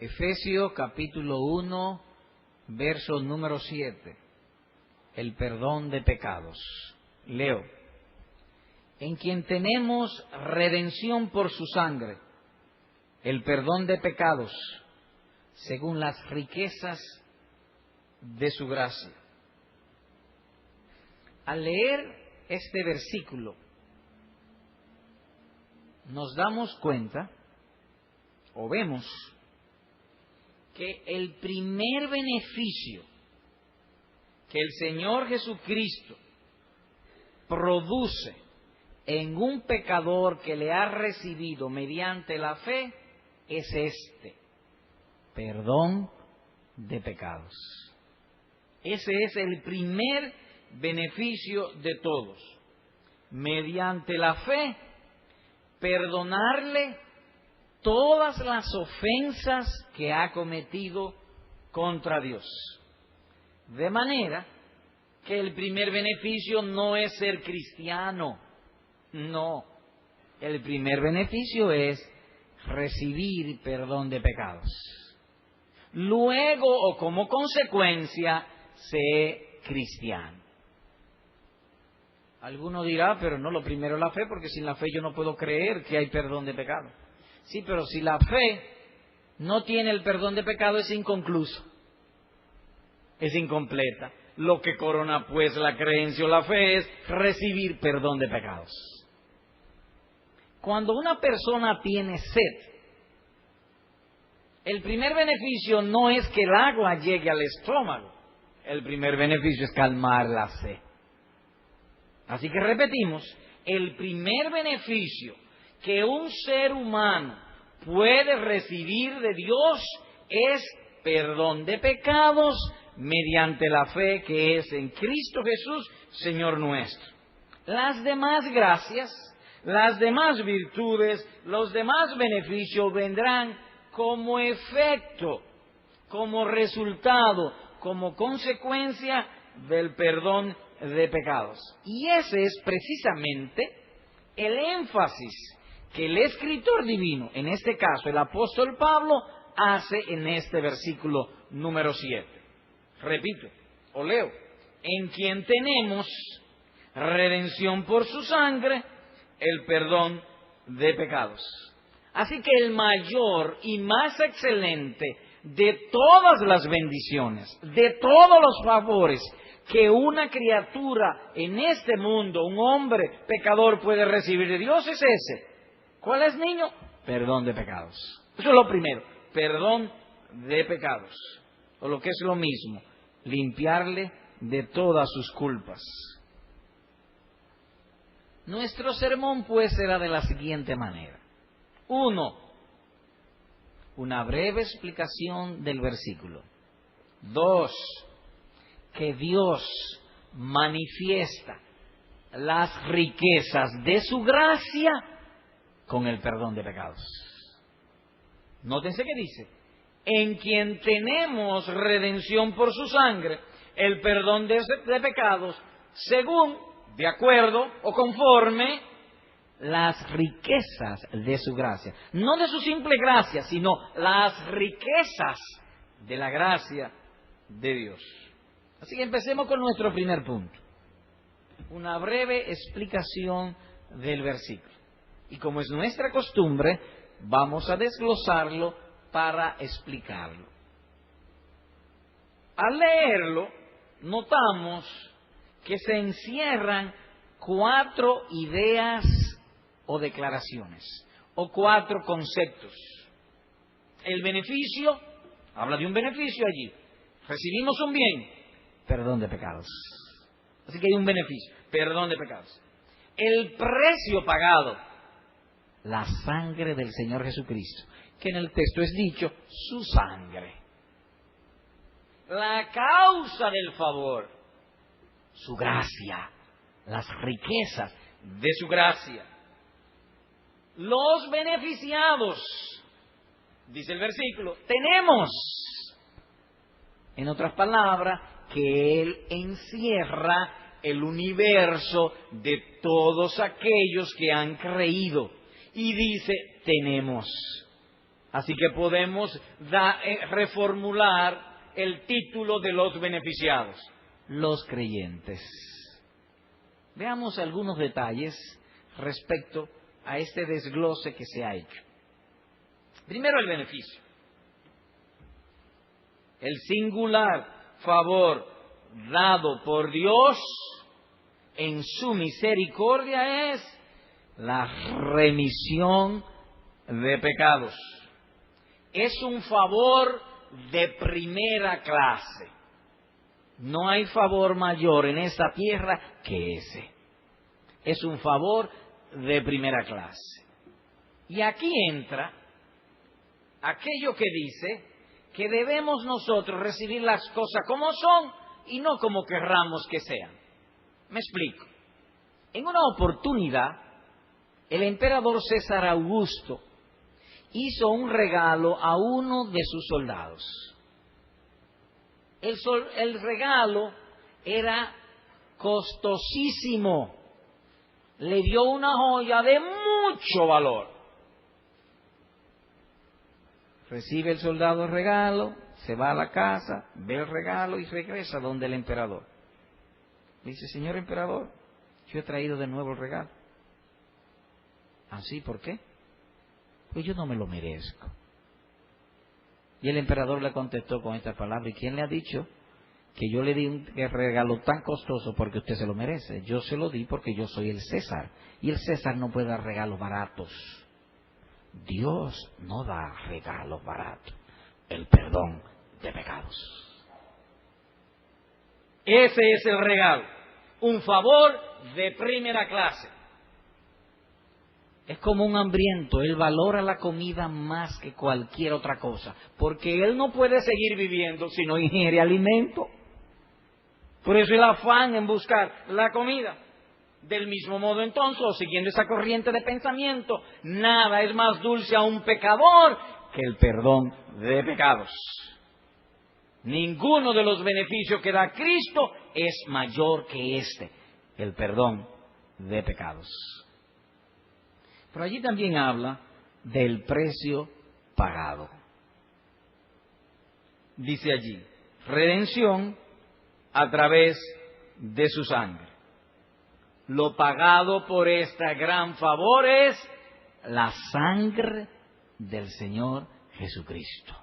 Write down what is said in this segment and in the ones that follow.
Efesios capítulo 1, verso número 7. El perdón de pecados. Leo. En quien tenemos redención por su sangre, el perdón de pecados, según las riquezas de su gracia. Al leer este versículo, nos damos cuenta, o vemos, que el primer beneficio que el Señor Jesucristo produce en un pecador que le ha recibido mediante la fe es este: perdón de pecados. Ese es el primer beneficio de todos. Mediante la fe, perdonarle todas las ofensas que ha cometido contra Dios. De manera que el primer beneficio no es ser cristiano, no. El primer beneficio es recibir perdón de pecados. Luego, o como consecuencia, ser cristiano. Alguno dirá, pero no, lo primero es la fe, porque sin la fe yo no puedo creer que hay perdón de pecado. Sí, pero si la fe no tiene el perdón de pecado, es inconcluso, es incompleta. Lo que corona pues la creencia o la fe es recibir perdón de pecados. Cuando una persona tiene sed, el primer beneficio no es que el agua llegue al estómago, el primer beneficio es calmar la sed. Así que repetimos, el primer beneficio que un ser humano puede recibir de Dios es perdón de pecados mediante la fe que es en Cristo Jesús, Señor nuestro. Las demás gracias, las demás virtudes, los demás beneficios vendrán como efecto, como resultado, como consecuencia del perdón de pecados. Y ese es precisamente el énfasis que el escritor divino, en este caso el apóstol Pablo, hace en este versículo número 7. Repito, o leo: en quien tenemos redención por su sangre, el perdón de pecados. Así que el mayor y más excelente de todas las bendiciones, de todos los favores que una criatura en este mundo, un hombre pecador puede recibir de Dios es ese. ¿Cuál es, niño? Perdón de pecados. Eso es lo primero, perdón de pecados. O lo que es lo mismo, limpiarle de todas sus culpas. Nuestro sermón pues será de la siguiente manera. 1. Una breve explicación del versículo. 2. Que Dios manifiesta las riquezas de su gracia con el perdón de pecados. Nótense que dice: en quien tenemos redención por su sangre, el perdón de pecados, según, de acuerdo o conforme las riquezas de su gracia. No de su simple gracia, sino las riquezas de la gracia de Dios. Así que empecemos con nuestro primer punto. Una breve explicación del versículo. Y como es nuestra costumbre, vamos a desglosarlo para explicarlo. Al leerlo, notamos que se encierran 4 ideas o declaraciones, o 4 conceptos. El beneficio, habla de un beneficio allí. Recibimos un bien, perdón de pecados. Así que hay un beneficio, perdón de pecados. El precio pagado, la sangre del Señor Jesucristo, que en el texto es dicho, su sangre. La causa del favor, su gracia, las riquezas de su gracia. Los beneficiados, dice el versículo, tenemos. En otras palabras, que Él encierra el universo de todos aquellos que han creído. Y dice, tenemos. Así que podemos reformular el título de los beneficiados: los creyentes. Veamos algunos detalles respecto a este desglose que se ha hecho. Primero, el beneficio. El singular favor dado por Dios en su misericordia es la remisión de pecados. Es un favor de primera clase. No hay favor mayor en esta tierra que ese. Es un favor de primera clase. Y aquí entra aquello que dice que debemos nosotros recibir las cosas como son y no como querramos que sean. Me explico. En una oportunidad, el emperador César Augusto hizo un regalo a uno de sus soldados. El regalo era costosísimo. Le dio una joya de mucho valor. Recibe el soldado el regalo, se va a la casa, ve el regalo y regresa donde el emperador. Dice: señor emperador, yo he traído de nuevo el regalo. ¿Ah, sí? ¿Por qué? Pues yo no me lo merezco. Y el emperador le contestó con esta palabra: ¿y quién le ha dicho que yo le di un regalo tan costoso porque usted se lo merece? Yo se lo di porque yo soy el César, y el César no puede dar regalos baratos. Dios no da regalos baratos, el perdón de pecados. Ese es el regalo, un favor de primera clase. Es como un hambriento, él valora la comida más que cualquier otra cosa, porque él no puede seguir viviendo si no ingiere alimento. Por eso el afán en buscar la comida. Del mismo modo, entonces, o siguiendo esa corriente de pensamiento, nada es más dulce a un pecador que el perdón de pecados. Ninguno de los beneficios que da Cristo es mayor que este, el perdón de pecados. Pero allí también habla del precio pagado. Dice allí: redención a través de su sangre. Lo pagado por este gran favor es la sangre del Señor Jesucristo.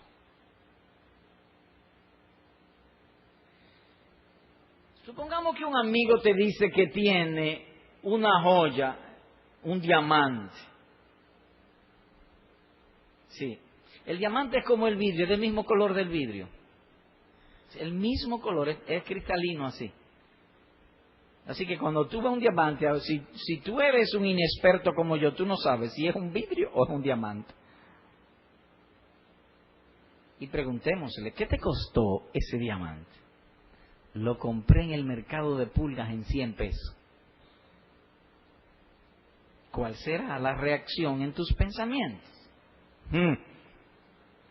Supongamos que un amigo te dice que tiene una joya, un diamante. Sí, el diamante es como el vidrio, es del mismo color del vidrio. El mismo color, es cristalino así. Así que cuando tú ves un diamante, si tú eres un inexperto como yo, tú no sabes si es un vidrio o es un diamante. Y preguntémosle: ¿qué te costó ese diamante? Lo compré en el mercado de pulgas en 100 pesos. ¿Cuál será la reacción en tus pensamientos?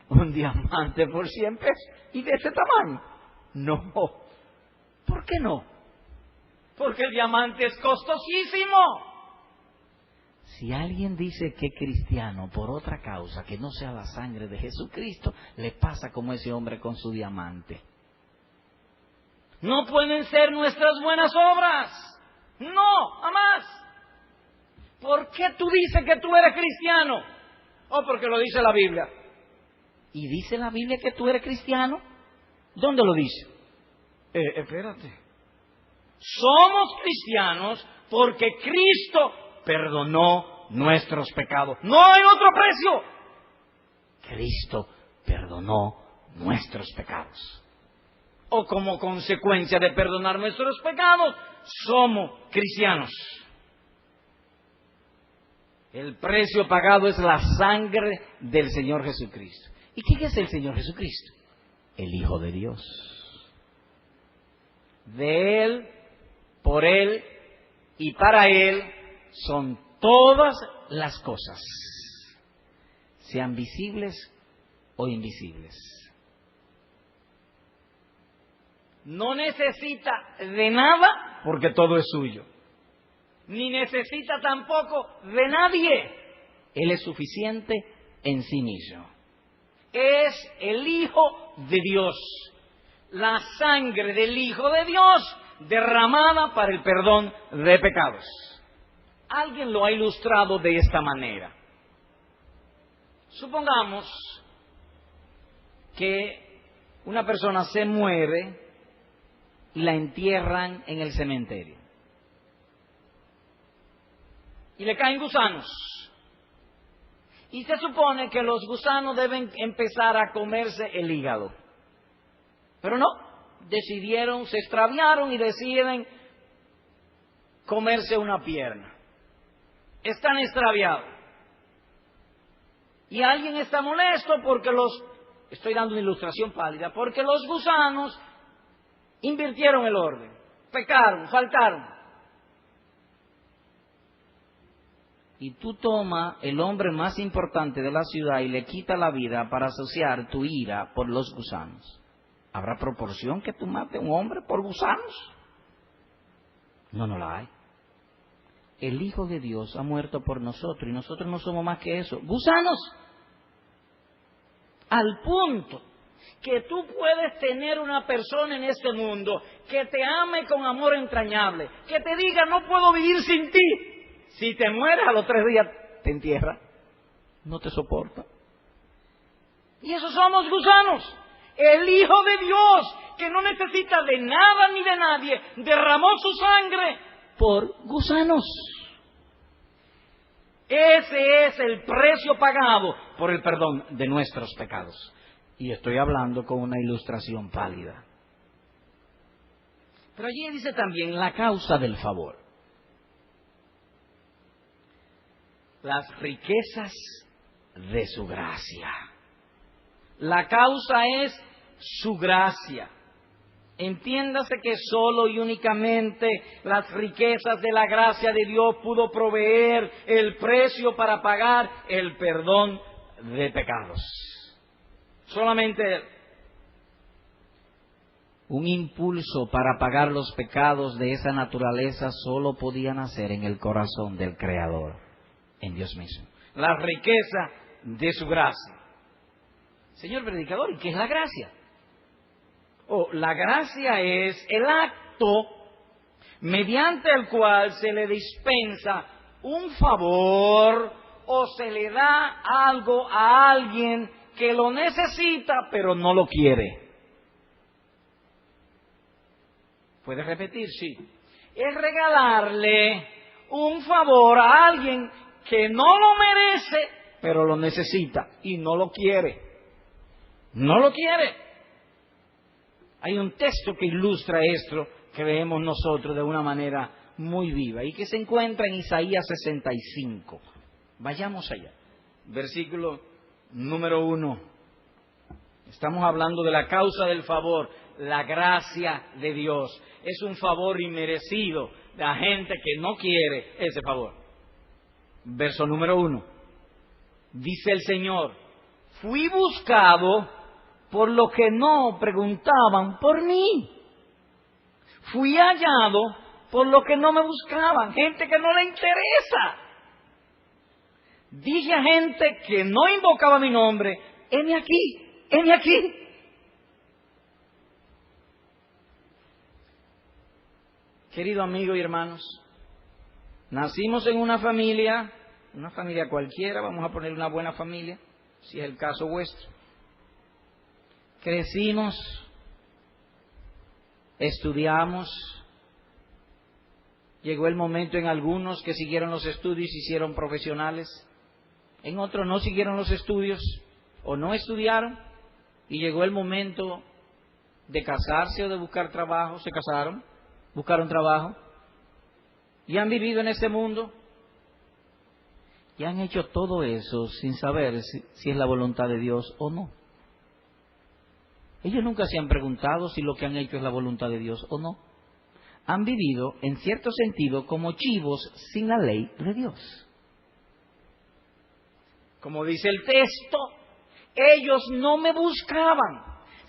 ¿Un diamante por 100 pesos? ¿Y de ese tamaño? No. ¿Por qué no? Porque el diamante es costosísimo. Si alguien dice que es cristiano por otra causa que no sea la sangre de Jesucristo, le pasa como ese hombre con su diamante. No pueden ser nuestras buenas obras. No, jamás. ¿Por qué tú dices que tú eres cristiano? Oh, porque lo dice la Biblia. ¿Y dice la Biblia que tú eres cristiano? ¿Dónde lo dice? Espérate. Somos cristianos porque Cristo perdonó nuestros pecados. No hay otro precio. Cristo perdonó nuestros pecados. O como consecuencia de perdonar nuestros pecados, somos cristianos. El precio pagado es la sangre del Señor Jesucristo. ¿Y quién es el Señor Jesucristo? El Hijo de Dios. De Él, por Él y para Él son todas las cosas, sean visibles o invisibles. No necesita de nada porque todo es suyo. Ni necesita tampoco de nadie. Él es suficiente en sí mismo. es el Hijo de Dios, la sangre del Hijo de Dios derramada para el perdón de pecados. Alguien lo ha ilustrado de esta manera. Supongamos que una persona se muere y la entierran en el cementerio. Y le caen gusanos. Y se supone que los gusanos deben empezar a comerse el hígado. Pero no, se extraviaron y deciden comerse una pierna. Están extraviados. Y alguien está molesto porque estoy dando una ilustración pálida, porque los gusanos invirtieron el orden, pecaron, faltaron. Y tú tomas el hombre más importante de la ciudad y le quitas la vida para asociar tu ira por los gusanos. ¿Habrá proporción que tú mates a un hombre por gusanos? No la hay. El Hijo de Dios ha muerto por nosotros y nosotros no somos más que eso, gusanos. Al punto que tú puedes tener una persona en este mundo que te ame con amor entrañable, que te diga no puedo vivir sin ti. Si te mueres a los 3 días te entierra, no te soporta. Y esos somos gusanos. El Hijo de Dios, que no necesita de nada ni de nadie, derramó su sangre por gusanos. Ese es el precio pagado por el perdón de nuestros pecados. Y estoy hablando con una ilustración pálida. Pero allí dice también la causa del favor. Las riquezas de su gracia. La causa es su gracia. Entiéndase que solo y únicamente las riquezas de la gracia de Dios pudo proveer el precio para pagar el perdón de pecados. Solamente Él. Un impulso para pagar los pecados de esa naturaleza solo podía nacer en el corazón del Creador, en Dios mismo. La riqueza de su gracia. Señor predicador, ¿y qué es la gracia? La gracia es el acto mediante el cual se le dispensa un favor o se le da algo a alguien que lo necesita pero no lo quiere. ¿Puede repetir? Sí. Es regalarle un favor a alguien que no lo merece pero lo necesita y no lo quiere. No lo quiere. Hay un texto que ilustra esto que leemos nosotros de una manera muy viva y que se encuentra en Isaías 65. Vayamos allá. Versículo número 1. Estamos hablando de la causa del favor, la gracia de Dios. Es un favor inmerecido de la gente que no quiere ese favor. Verso número 1. Dice el Señor, fui buscado por lo que no preguntaban por mí. Fui hallado por lo que no me buscaban, gente que no le interesa. Dije a gente que no invocaba mi nombre, heme aquí, heme aquí. Querido amigo y hermanos, nacimos en una familia cualquiera, vamos a poner una buena familia, si es el caso vuestro. Crecimos, estudiamos, llegó el momento en algunos que siguieron los estudios y se hicieron profesionales, en otros no siguieron los estudios o no estudiaron y llegó el momento de casarse o de buscar trabajo, se casaron, buscaron trabajo y han vivido en este mundo y han hecho todo eso sin saber si es la voluntad de Dios o no. Ellos nunca se han preguntado si lo que han hecho es la voluntad de Dios o no. Han vivido, en cierto sentido, como chivos sin la ley de Dios. Como dice el texto, ellos no me buscaban.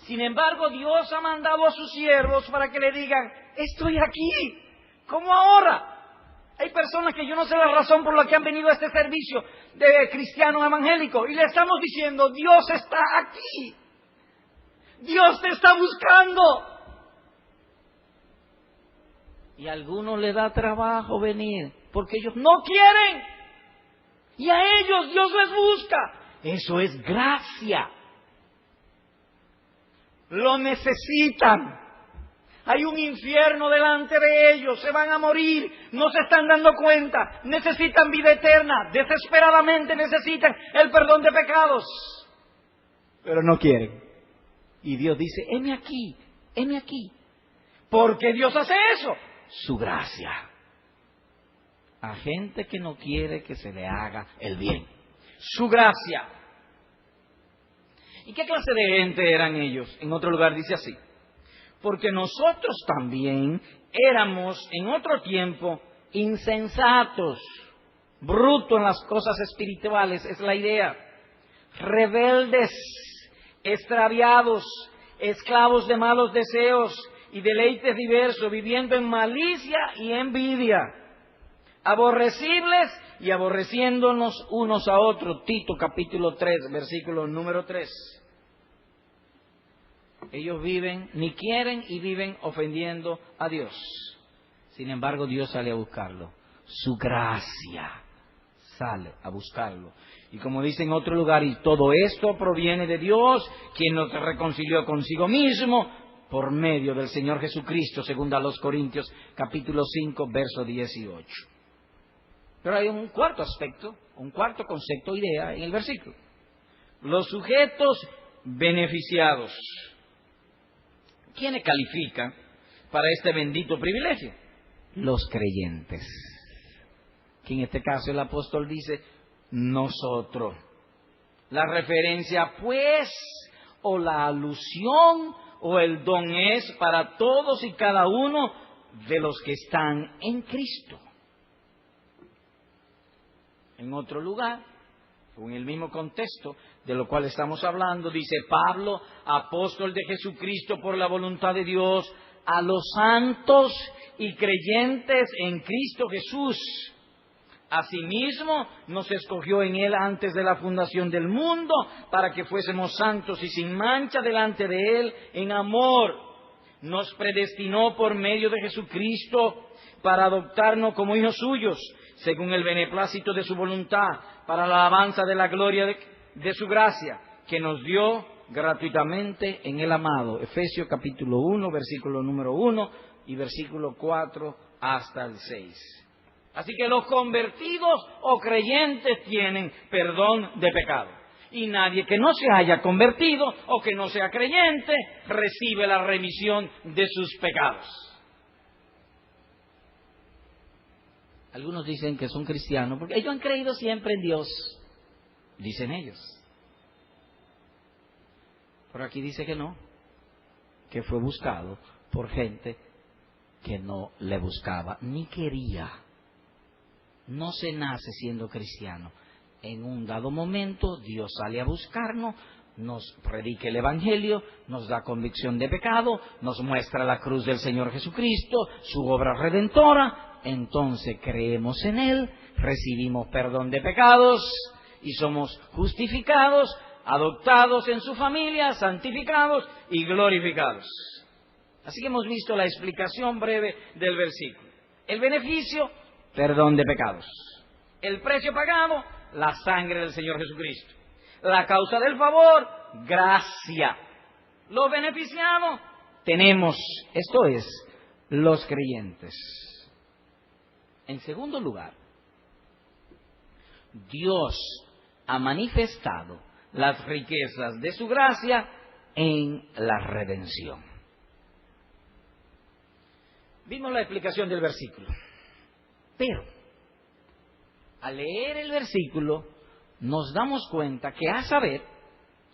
Sin embargo, Dios ha mandado a sus siervos para que le digan, estoy aquí, como ahora. Hay personas que yo no sé la razón por la que han venido a este servicio, de cristianos evangélicos y le estamos diciendo, Dios está aquí, Dios te está buscando. Y a algunos les da trabajo venir, porque ellos no quieren, y a ellos Dios les busca. Eso es gracia. Lo necesitan. Hay un infierno delante de ellos, se van a morir, no se están dando cuenta, necesitan vida eterna, desesperadamente necesitan el perdón de pecados, pero no quieren. Y Dios dice, heme aquí, heme aquí. ¿Por qué Dios hace eso? Su gracia. A gente que no quiere que se le haga el bien. Su gracia. ¿Y qué clase de gente eran ellos? En otro lugar dice así. Porque nosotros también éramos en otro tiempo insensatos, brutos en las cosas espirituales, es la idea, rebeldes, extraviados, esclavos de malos deseos y deleites diversos, viviendo en malicia y envidia, aborrecibles y aborreciéndonos unos a otros. Tito capítulo 3, versículo número 3. Ellos viven, ni quieren y viven ofendiendo a Dios. Sin embargo, Dios sale a buscarlo. Su gracia sale a buscarlo. Y como dice en otro lugar, y todo esto proviene de Dios, quien nos reconcilió consigo mismo por medio del Señor Jesucristo, según a los Corintios, capítulo 5, verso 18. Pero hay un cuarto aspecto, un cuarto concepto, idea en el versículo. Los sujetos beneficiados. ¿Quiénes califican para este bendito privilegio? Los creyentes. Que en este caso el apóstol dice, nosotros. La referencia, pues, o la alusión, o el don es para todos y cada uno de los que están en Cristo. En otro lugar, en el mismo contexto de lo cual estamos hablando, dice Pablo, apóstol de Jesucristo por la voluntad de Dios, a los santos y creyentes en Cristo Jesús. Asimismo, nos escogió en Él antes de la fundación del mundo, para que fuésemos santos y sin mancha delante de Él en amor. Nos predestinó por medio de Jesucristo para adoptarnos como hijos suyos, según el beneplácito de su voluntad, para la alabanza de la gloria de su gracia, que nos dio gratuitamente en el amado. Efesios capítulo 1, versículo número 1 y versículo 4 hasta el 6. Así que los convertidos o creyentes tienen perdón de pecado. Y nadie que no se haya convertido o que no sea creyente recibe la remisión de sus pecados. Algunos dicen que son cristianos porque ellos han creído siempre en Dios, dicen ellos. Pero aquí dice que no, que fue buscado por gente que no le buscaba ni quería. No se nace siendo cristiano. En un dado momento Dios sale a buscarnos, nos predica el Evangelio, nos da convicción de pecado, nos muestra la cruz del Señor Jesucristo, su obra redentora. Entonces creemos en Él, recibimos perdón de pecados y somos justificados, adoptados en su familia, santificados y glorificados. Así que hemos visto la explicación breve del versículo. El beneficio, perdón de pecados. El precio pagado, la sangre del Señor Jesucristo. La causa del favor, gracia. Los beneficiados, tenemos, esto es, los creyentes. En segundo lugar, Dios ha manifestado las riquezas de su gracia en la redención. Vimos la explicación del versículo, pero al leer el versículo nos damos cuenta que a saber,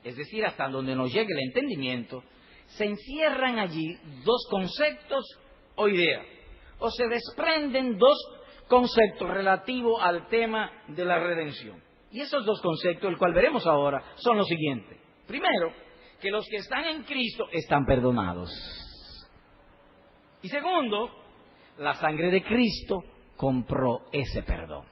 es decir, hasta donde nos llegue el entendimiento, se encierran allí dos conceptos o ideas, o se desprenden dos conceptos relativos al tema de la redención. Y esos dos conceptos, el cual veremos ahora, son los siguientes. Primero, que los que están en Cristo están perdonados. Y segundo, la sangre de Cristo compró ese perdón.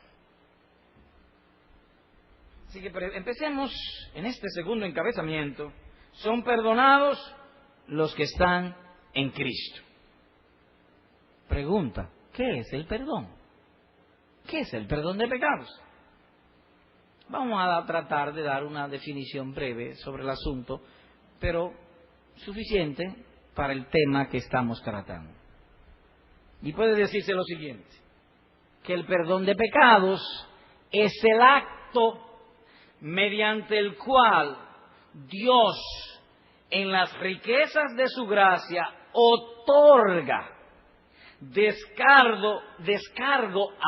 Así que empecemos en este segundo encabezamiento. Son perdonados los que están en Cristo. Pregunta, ¿qué es el perdón? ¿Qué es el perdón de pecados? Vamos a tratar de dar una definición breve sobre el asunto, pero suficiente para el tema que estamos tratando. Y puede decirse lo siguiente, que el perdón de pecados es el acto mediante el cual Dios, en las riquezas de su gracia, otorga descargo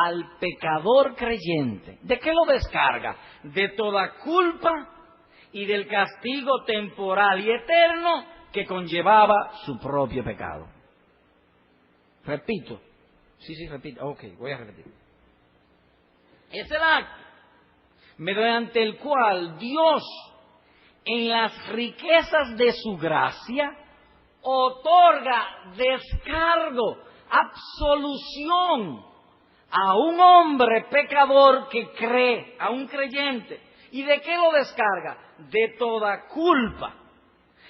al pecador creyente. ¿De qué lo descarga? De toda culpa y del castigo temporal y eterno que conllevaba su propio pecado. Repito. Repito. Ok, voy a repetir. Es el acto mediante el cual Dios, en las riquezas de su gracia, otorga descargo, absolución a un hombre pecador que cree, a un creyente. ¿Y de qué lo descarga? De toda culpa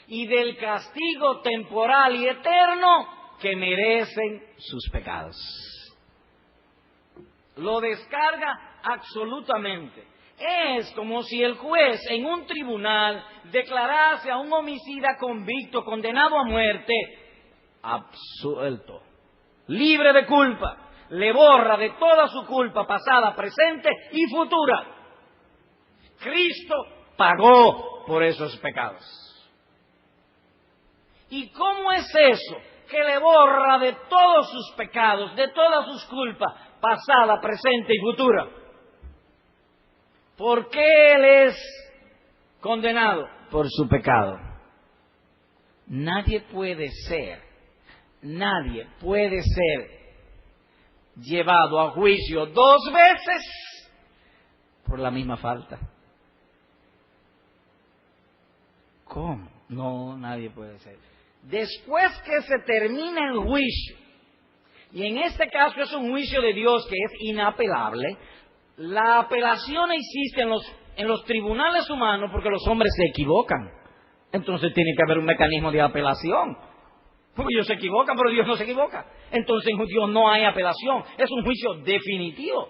y del castigo temporal y eterno que merecen sus pecados. Lo descarga absolutamente. Es como si el juez en un tribunal declarase a un homicida convicto, condenado a muerte, absuelto, libre de culpa, le borra de toda su culpa pasada, presente y futura. Cristo pagó por esos pecados. ¿Y cómo es eso que le borra de todos sus pecados, de todas sus culpas, pasada, presente y futura? ¿Por qué él es condenado? Por su pecado. Nadie puede ser llevado a juicio 2 veces por la misma falta. ¿Cómo? No, nadie puede ser. Después que se termina el juicio, y en este caso es un juicio de Dios que es inapelable, la apelación existe en los tribunales humanos porque los hombres se equivocan. Entonces tiene que haber un mecanismo de apelación. Porque ellos se equivocan, pero Dios no se equivoca. Entonces en Dios no hay apelación. Es un juicio definitivo.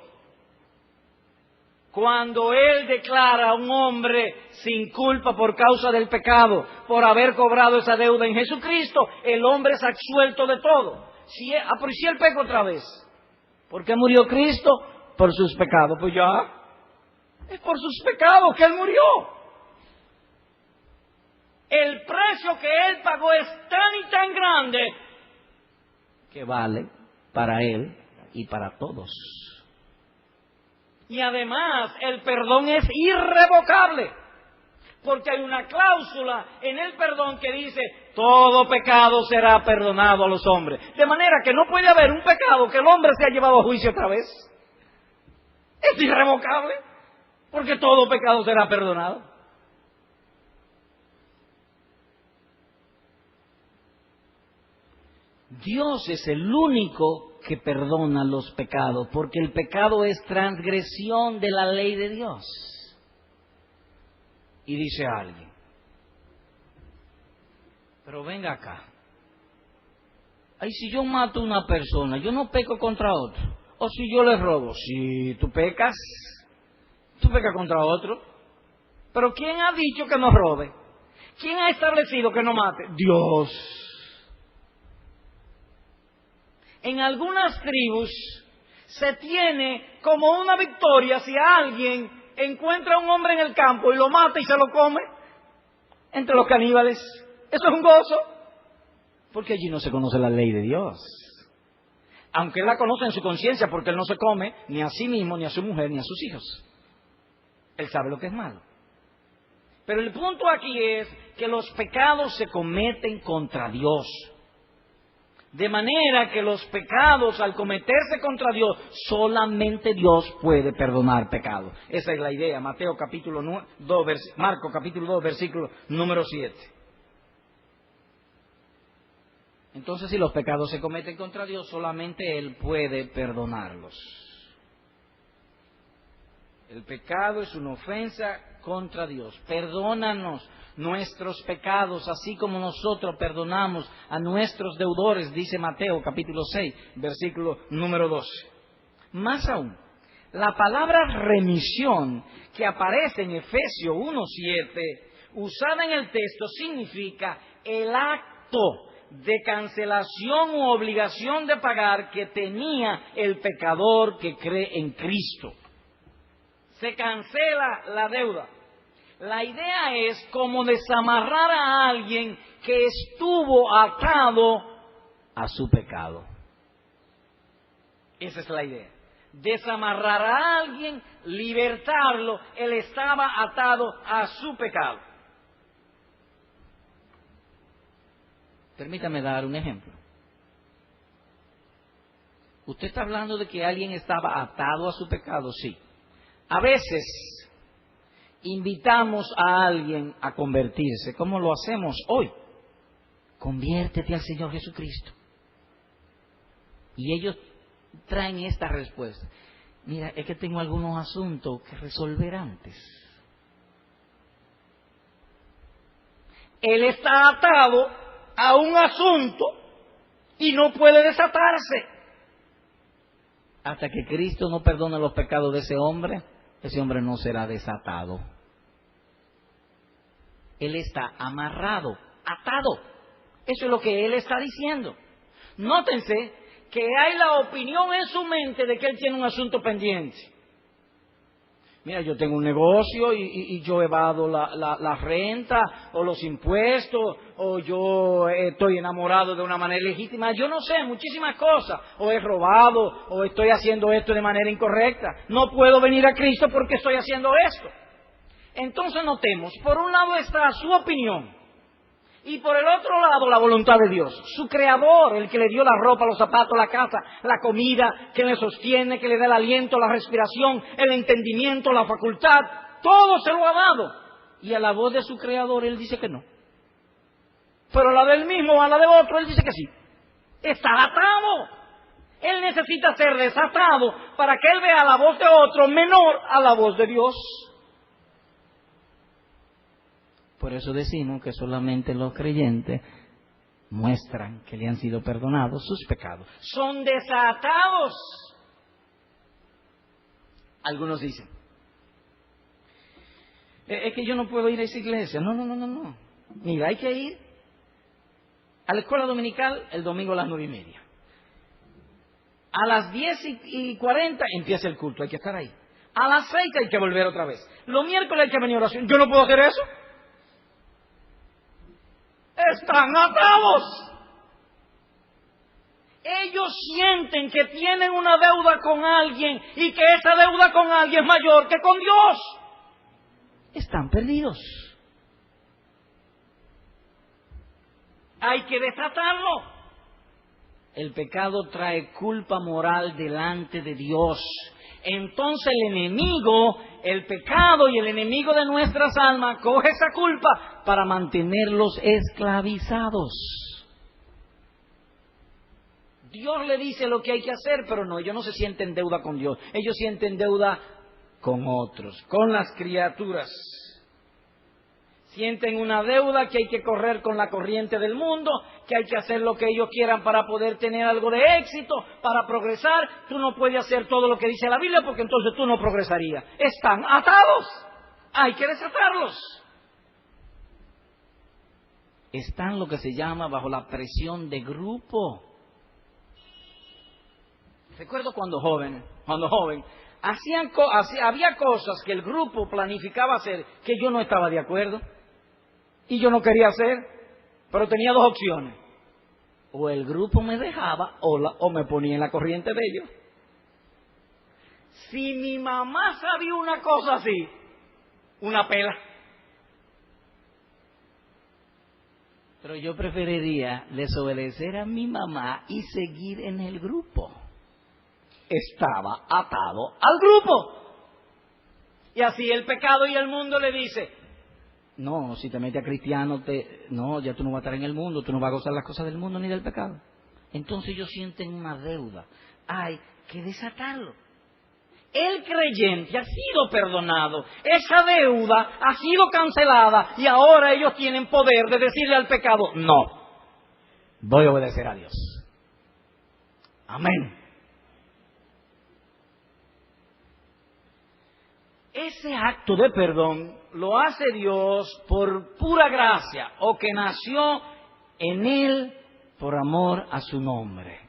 Cuando Él declara a un hombre sin culpa por causa del pecado, por haber cobrado esa deuda en Jesucristo, el hombre es absuelto de todo. Pero si él peca otra vez, ¿por qué murió Cristo? Por sus pecados. Pues ya, es por sus pecados que Él murió. El precio que Él pagó es tan y tan grande que vale para Él y para todos. Y además el perdón es irrevocable, porque hay una cláusula en el perdón que dice: todo pecado será perdonado a los hombres. De manera que no puede haber un pecado que el hombre se ha llevado a juicio otra vez. Es irrevocable, porque todo pecado será perdonado. Dios es el único que perdona los pecados, porque el pecado es transgresión de la ley de Dios. Y dice alguien: pero venga acá, ay, si yo mato a una persona, yo no peco contra otro. O si yo le robo, si tú pecas contra otro. Pero ¿quién ha dicho que no robe? ¿Quién ha establecido que no mate? Dios. En algunas tribus se tiene como una victoria si alguien encuentra a un hombre en el campo y lo mata y se lo come entre los caníbales. Eso es un gozo, porque allí no se conoce la ley de Dios. Aunque él la conoce en su conciencia, porque él no se come ni a sí mismo, ni a su mujer, ni a sus hijos. Él sabe lo que es malo. Pero el punto aquí es que los pecados se cometen contra Dios. De manera que los pecados, al cometerse contra Dios, solamente Dios puede perdonar pecados. Esa es la idea. Marco capítulo 2, versículo número 7. Entonces, si los pecados se cometen contra Dios, solamente Él puede perdonarlos. El pecado es una ofensa contra Dios. Perdónanos nuestros pecados, así como nosotros perdonamos a nuestros deudores, dice Mateo capítulo 6, versículo número 12. Más aún, la palabra remisión que aparece en Efesios 1:7, usada en el texto, significa el acto de cancelación u obligación de pagar que tenía el pecador que cree en Cristo. Se cancela la deuda. La idea es como desamarrar a alguien que estuvo atado a su pecado. Esa es la idea. Desamarrar a alguien, libertarlo. Él estaba atado a su pecado. Permítame dar un ejemplo. ¿Usted está hablando de que alguien estaba atado a su pecado? Sí. A veces invitamos a alguien a convertirse. ¿Cómo lo hacemos hoy? Conviértete al Señor Jesucristo. Y ellos traen esta respuesta. Mira, es que tengo algunos asuntos que resolver antes. Él está atado a un asunto y no puede desatarse. Hasta que Cristo no perdone los pecados de ese hombre no será desatado. Él está amarrado, atado. Eso es lo que él está diciendo. Nótense que hay la opinión en su mente de que él tiene un asunto pendiente. Mira, yo tengo un negocio y yo evado la renta o los impuestos, o yo estoy enamorado de una manera legítima, yo no sé, muchísimas cosas, o he robado, o estoy haciendo esto de manera incorrecta. No puedo venir a Cristo porque estoy haciendo esto. Entonces notemos, por un lado está su opinión, y por el otro lado la voluntad de Dios, su creador, el que le dio la ropa, los zapatos, la casa, la comida, que le sostiene, que le da el aliento, la respiración, el entendimiento, la facultad, todo se lo ha dado. Y a la voz de su creador él dice que no. Pero a la del mismo, a la del otro, él dice que sí. Está atado. Él necesita ser desatado para que él vea la voz de otro menor a la voz de Dios. Por eso decimos que solamente los creyentes muestran que le han sido perdonados sus pecados. Son desatados. Algunos dicen, es que yo no puedo ir a esa iglesia. No. Mira, hay que ir a la escuela dominical el domingo a las 9:30. A las 10:40 empieza el culto, hay que estar ahí. A las 6 hay que volver otra vez. Los miércoles hay que venir a oración. Yo no puedo hacer eso. Están atados. Ellos sienten que tienen una deuda con alguien y que esa deuda con alguien es mayor que con Dios. Están perdidos. Hay que desatarlo. El pecado trae culpa moral delante de Dios. Entonces el enemigo, el pecado y el enemigo de nuestras almas coge esa culpa para mantenerlos esclavizados. Dios le dice lo que hay que hacer, pero no, ellos no se sienten deuda con Dios. Ellos sienten deuda con otros, con las criaturas. Sienten una deuda que hay que correr con la corriente del mundo, que hay que hacer lo que ellos quieran para poder tener algo de éxito, para progresar. Tú no puedes hacer todo lo que dice la Biblia porque entonces tú no progresarías. Están atados. Hay que desatarlos. Están lo que se llama bajo la presión de grupo. Recuerdo cuando joven, había cosas que el grupo planificaba hacer que yo no estaba de acuerdo. Y yo no quería hacer, pero tenía dos opciones. O el grupo me dejaba o me ponía en la corriente de ellos. Si mi mamá sabía una cosa así, una pela. Pero yo preferiría desobedecer a mi mamá y seguir en el grupo. Estaba atado al grupo. Y así el pecado y el mundo le dice, no, si te metes a cristiano, no, ya tú no vas a estar en el mundo, tú no vas a gozar las cosas del mundo ni del pecado. Entonces ellos sienten una deuda. Hay que desatarlo. El creyente ha sido perdonado, esa deuda ha sido cancelada y ahora ellos tienen poder de decirle al pecado, no, voy a obedecer a Dios. Amén. Ese acto de perdón lo hace Dios por pura gracia o que nació en Él por amor a su nombre.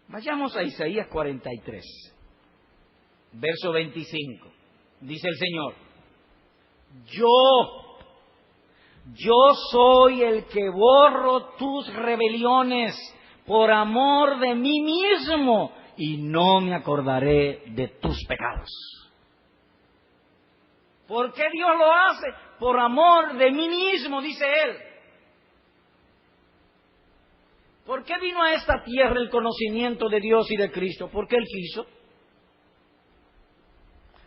Vayamos a Isaías 43, verso 25. Dice el Señor, yo soy el que borro tus rebeliones por amor de mí mismo y no me acordaré de tus pecados. ¿Por qué Dios lo hace? Por amor de mí mismo, dice Él. ¿Por qué vino a esta tierra el conocimiento de Dios y de Cristo? Porque Él quiso.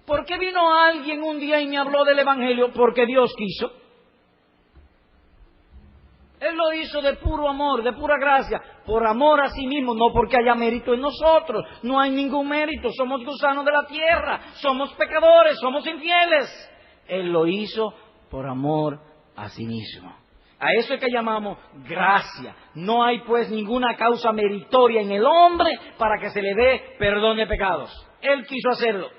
¿Por qué vino alguien un día y me habló del Evangelio? Porque Dios quiso. Él lo hizo de puro amor, de pura gracia, por amor a sí mismo, no porque haya mérito en nosotros. No hay ningún mérito, somos gusanos de la tierra, somos pecadores, somos infieles. Él lo hizo por amor a sí mismo. A eso es que llamamos gracia. No hay pues ninguna causa meritoria en el hombre para que se le dé perdón de pecados. Él quiso hacerlo.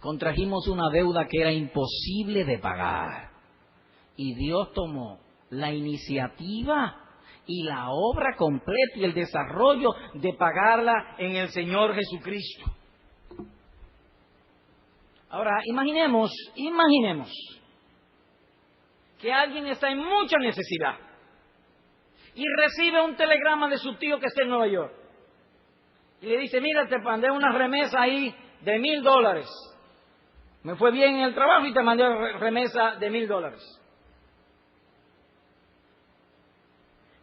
Contrajimos una deuda que era imposible de pagar. Y Dios tomó la iniciativa y la obra completa y el desarrollo de pagarla en el Señor Jesucristo. Ahora, imaginemos que alguien está en mucha necesidad y recibe un telegrama de su tío que está en Nueva York. Y le dice, mira, te mandé una remesa ahí de $1,000. Me fue bien en el trabajo y te mandé remesa de $1,000.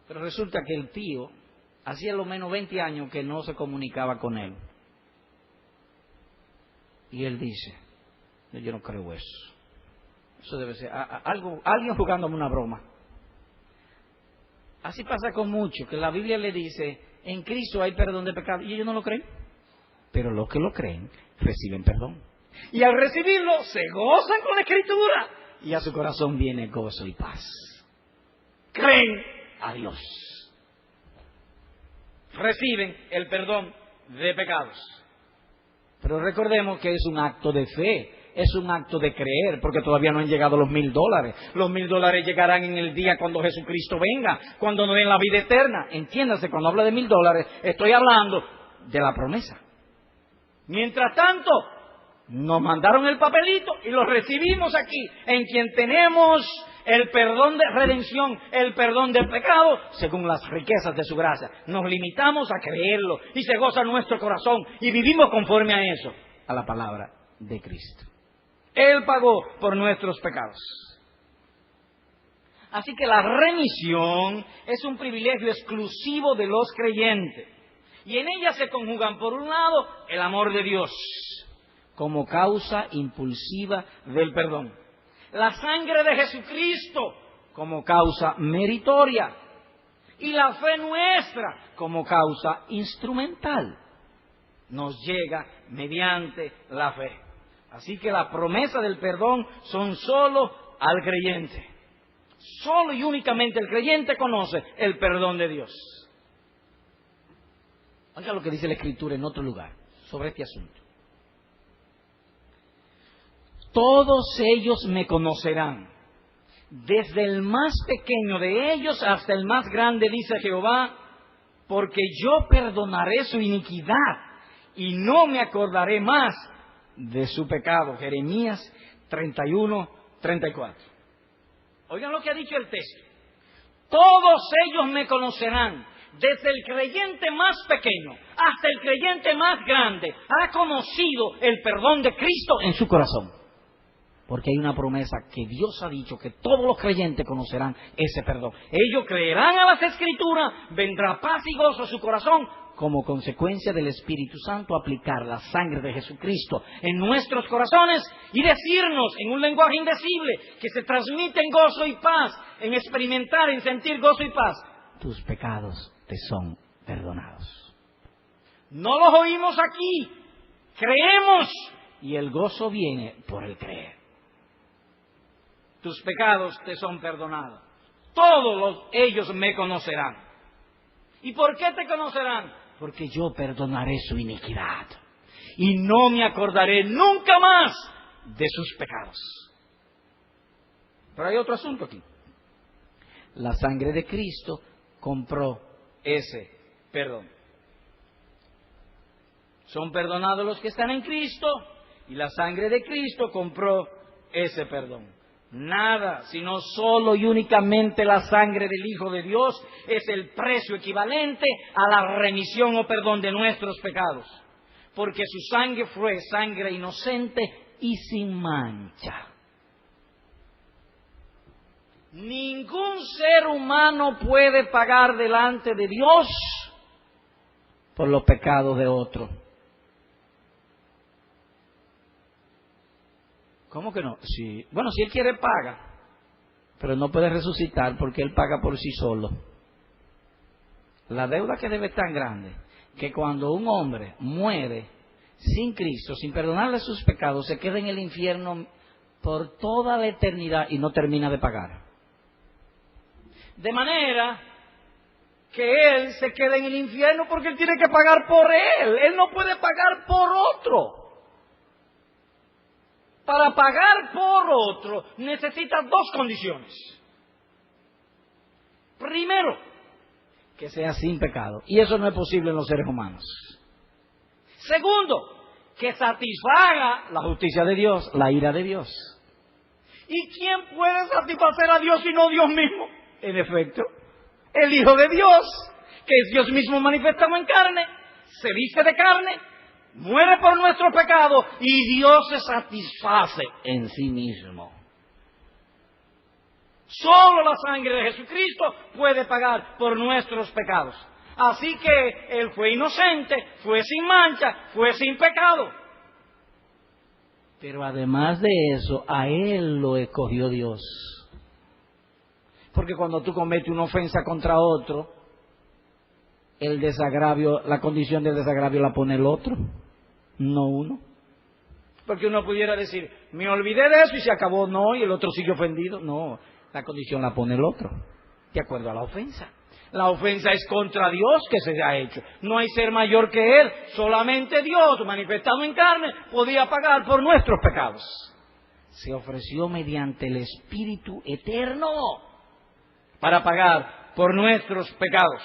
Pero resulta que el tío hacía lo menos 20 años que no se comunicaba con él. Y él dice, yo no creo eso. Eso debe ser alguien jugándome una broma. Así pasa con muchos, que la Biblia le dice, en Cristo hay perdón de pecado, y ellos no lo creen. Pero los que lo creen, reciben perdón. Y al recibirlo, se gozan con la Escritura, y a su corazón viene gozo y paz. Creen a Dios. Reciben el perdón de pecados. Pero recordemos que es un acto de fe. Es un acto de creer, porque todavía no han llegado los $1,000. Los $1,000 llegarán en el día cuando Jesucristo venga, cuando nos den la vida eterna. Entiéndase, cuando hablo de $1,000, estoy hablando de la promesa. Mientras tanto, nos mandaron el papelito y lo recibimos aquí, en quien tenemos el perdón de redención, el perdón del pecado, según las riquezas de su gracia. Nos limitamos a creerlo y se goza nuestro corazón y vivimos conforme a eso, a la palabra de Cristo. Él pagó por nuestros pecados. Así que la remisión es un privilegio exclusivo de los creyentes. Y en ella se conjugan, por un lado, el amor de Dios, como causa impulsiva del perdón. La sangre de Jesucristo, como causa meritoria. Y la fe nuestra, como causa instrumental. Nos llega mediante la fe. Así que la promesa del perdón son solo al creyente. Solo y únicamente el creyente conoce el perdón de Dios. Oiga lo que dice la Escritura en otro lugar sobre este asunto. Todos ellos me conocerán, desde el más pequeño de ellos hasta el más grande, dice Jehová, porque yo perdonaré su iniquidad y no me acordaré más de su pecado. Jeremías 31:34. Oigan lo que ha dicho el texto. Todos ellos me conocerán, desde el creyente más pequeño hasta el creyente más grande, ha conocido el perdón de Cristo en su corazón. Porque hay una promesa que Dios ha dicho que todos los creyentes conocerán ese perdón. Ellos creerán a las Escrituras, vendrá paz y gozo a su corazón, como consecuencia del Espíritu Santo aplicar la sangre de Jesucristo en nuestros corazones y decirnos en un lenguaje indecible que se transmite en gozo y paz, en experimentar, en sentir gozo y paz. Tus pecados te son perdonados. No los oímos aquí, creemos y el gozo viene por el creer. Tus pecados te son perdonados. Todos ellos me conocerán. ¿Y por qué te conocerán? Porque yo perdonaré su iniquidad y no me acordaré nunca más de sus pecados. Pero hay otro asunto aquí. La sangre de Cristo compró ese perdón. Son perdonados los que están en Cristo y la sangre de Cristo compró ese perdón. Nada, sino solo y únicamente la sangre del Hijo de Dios es el precio equivalente a la remisión o perdón de nuestros pecados. Porque su sangre fue sangre inocente y sin mancha. Ningún ser humano puede pagar delante de Dios por los pecados de otro. ¿Cómo que no? Sí. Bueno, si Él quiere paga, pero no puede resucitar porque Él paga por sí solo. La deuda que debe es tan grande que cuando un hombre muere sin Cristo, sin perdonarle sus pecados, se queda en el infierno por toda la eternidad y no termina de pagar. De manera que Él se queda en el infierno porque Él tiene que pagar por Él. Él no puede pagar por otro. Para pagar por otro necesitas dos condiciones. Primero, que sea sin pecado. Y eso no es posible en los seres humanos. Segundo, que satisfaga la justicia de Dios, la ira de Dios. ¿Y quién puede satisfacer a Dios sino Dios mismo? En efecto, el Hijo de Dios, que es Dios mismo manifestado en carne, se viste de carne, muere por nuestro pecado y Dios se satisface en sí mismo. Solo la sangre de Jesucristo puede pagar por nuestros pecados. Así que Él fue inocente, fue sin mancha, fue sin pecado. Pero además de eso, a Él lo escogió Dios. Porque cuando tú cometes una ofensa contra otro, el desagravio, la condición del desagravio la pone el otro, no uno. Porque uno pudiera decir, me olvidé de eso y se acabó, no, y el otro sigue ofendido. No, la condición la pone el otro, de acuerdo a la ofensa. La ofensa es contra Dios que se ha hecho. No hay ser mayor que Él. Solamente Dios, manifestado en carne, podía pagar por nuestros pecados. Se ofreció mediante el Espíritu eterno para pagar por nuestros pecados.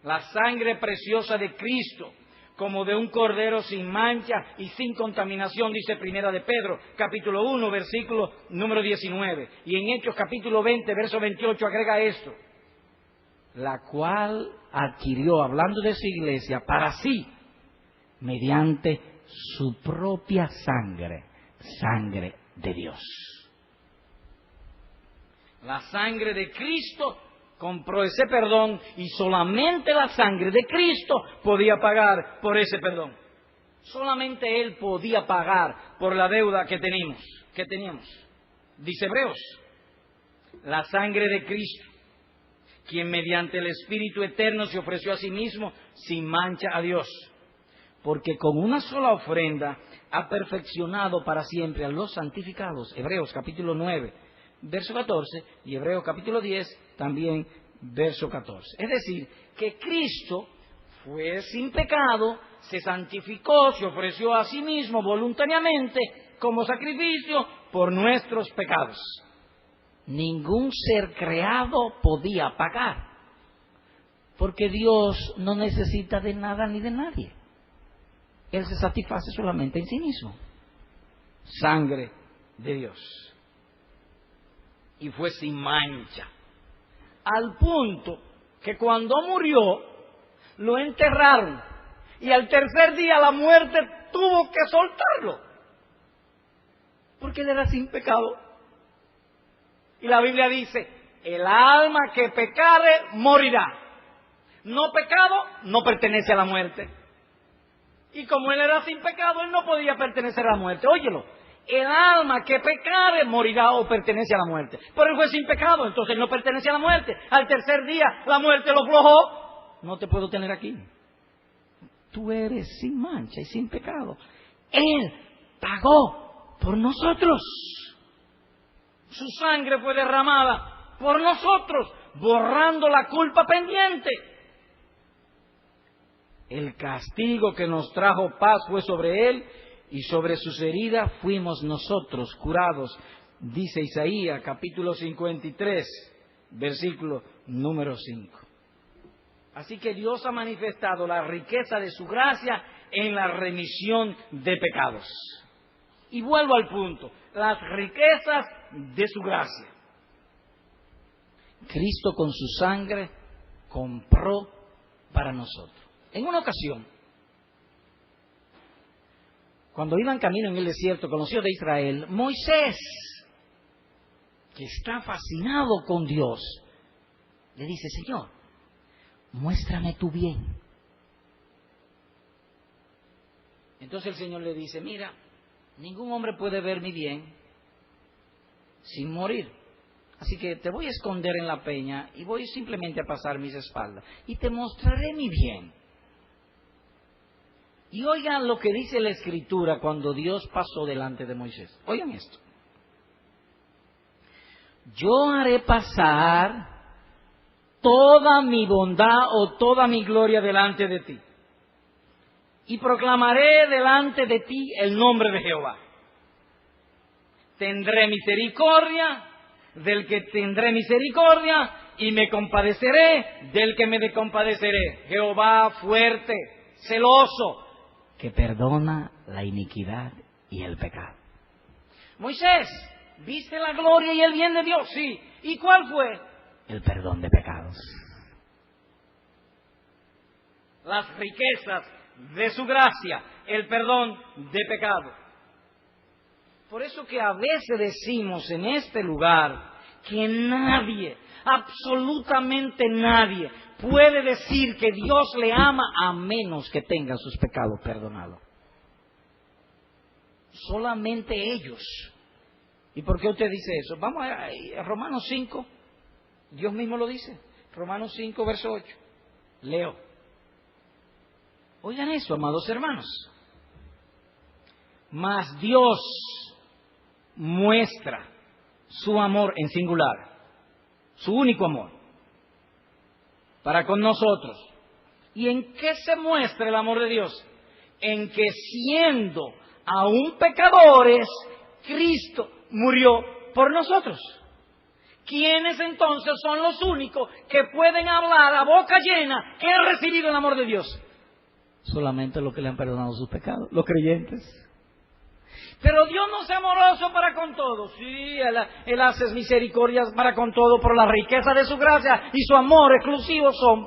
La sangre preciosa de Cristo, como de un cordero sin mancha y sin contaminación, dice Primera de Pedro, capítulo 1, versículo número 19. Y en Hechos, capítulo 20, verso 28, agrega esto: la cual adquirió, hablando de su iglesia, para sí, mediante su propia sangre, sangre de Dios. La sangre de Cristo compró ese perdón y solamente la sangre de Cristo podía pagar por ese perdón. Solamente Él podía pagar por la deuda que teníamos. Dice Hebreos, la sangre de Cristo, quien mediante el Espíritu eterno se ofreció a sí mismo sin mancha a Dios, porque con una sola ofrenda ha perfeccionado para siempre a los santificados. Hebreos capítulo 9, verso 14, y Hebreos capítulo 10, también verso 14. Es decir, que Cristo fue sin pecado, se santificó, se ofreció a sí mismo voluntariamente como sacrificio por nuestros pecados. Ningún ser creado podía pagar, porque Dios no necesita de nada ni de nadie. Él se satisface solamente en sí mismo. Sangre de Dios. Y fue sin mancha. Al punto que cuando murió, lo enterraron. Y al tercer día la muerte tuvo que soltarlo. Porque él era sin pecado. Y la Biblia dice, el alma que pecare morirá. No pecado, no pertenece a la muerte. Y como él era sin pecado, él no podía pertenecer a la muerte. Óyelo, el alma que pecare morirá o pertenece a la muerte. Pero él fue sin pecado, entonces él no pertenece a la muerte. Al tercer día la muerte lo flojó. No te puedo tener aquí. tú eres sin mancha y sin pecado. Él pagó por nosotros. Su sangre fue derramada por nosotros, borrando la culpa pendiente. El castigo que nos trajo paz fue sobre él, y sobre sus heridas fuimos nosotros curados, dice Isaías capítulo 53, versículo número 5. Así que Dios ha manifestado la riqueza de su gracia en la remisión de pecados. Y vuelvo al punto, las riquezas de su gracia. Cristo con su sangre compró para nosotros. En una ocasión, cuando iban camino en el desierto con los hijos de Israel, Moisés, que está fascinado con Dios, le dice: Señor, muéstrame tu bien. Entonces el Señor le dice: mira, ningún hombre puede ver mi bien sin morir. Así que te voy a esconder en la peña y voy simplemente a pasar mis espaldas y te mostraré mi bien. Y oigan lo que dice la Escritura cuando Dios pasó delante de Moisés. Oigan esto. Yo haré pasar toda mi bondad o toda mi gloria delante de ti, y proclamaré delante de ti el nombre de Jehová. Tendré misericordia del que tendré misericordia, y me compadeceré del que me compadeceré. Jehová fuerte, celoso, que perdona la iniquidad y el pecado. Moisés, ¿viste la gloria y el bien de Dios? Sí. ¿Y cuál fue? El perdón de pecados. Las riquezas de su gracia, el perdón de pecado. Por eso que a veces decimos en este lugar que nadie, absolutamente nadie, puede decir que Dios le ama a menos que tenga sus pecados perdonados. Solamente ellos. ¿Y por qué usted dice eso? Vamos a Romanos 5. Dios mismo lo dice. Romanos 5, verso 8. Leo. Oigan eso, amados hermanos. Mas Dios muestra su amor en singular, su único amor, para con nosotros. ¿Y en qué se muestra el amor de Dios? En que siendo aún pecadores, Cristo murió por nosotros. ¿Quiénes entonces son los únicos que pueden hablar a boca llena que han recibido el amor de Dios? Solamente los que le han perdonado sus pecados, los creyentes. Pero Dios no es amoroso para con todos. Sí, Él hace misericordias para con todos, por la riqueza de su gracia y su amor exclusivo son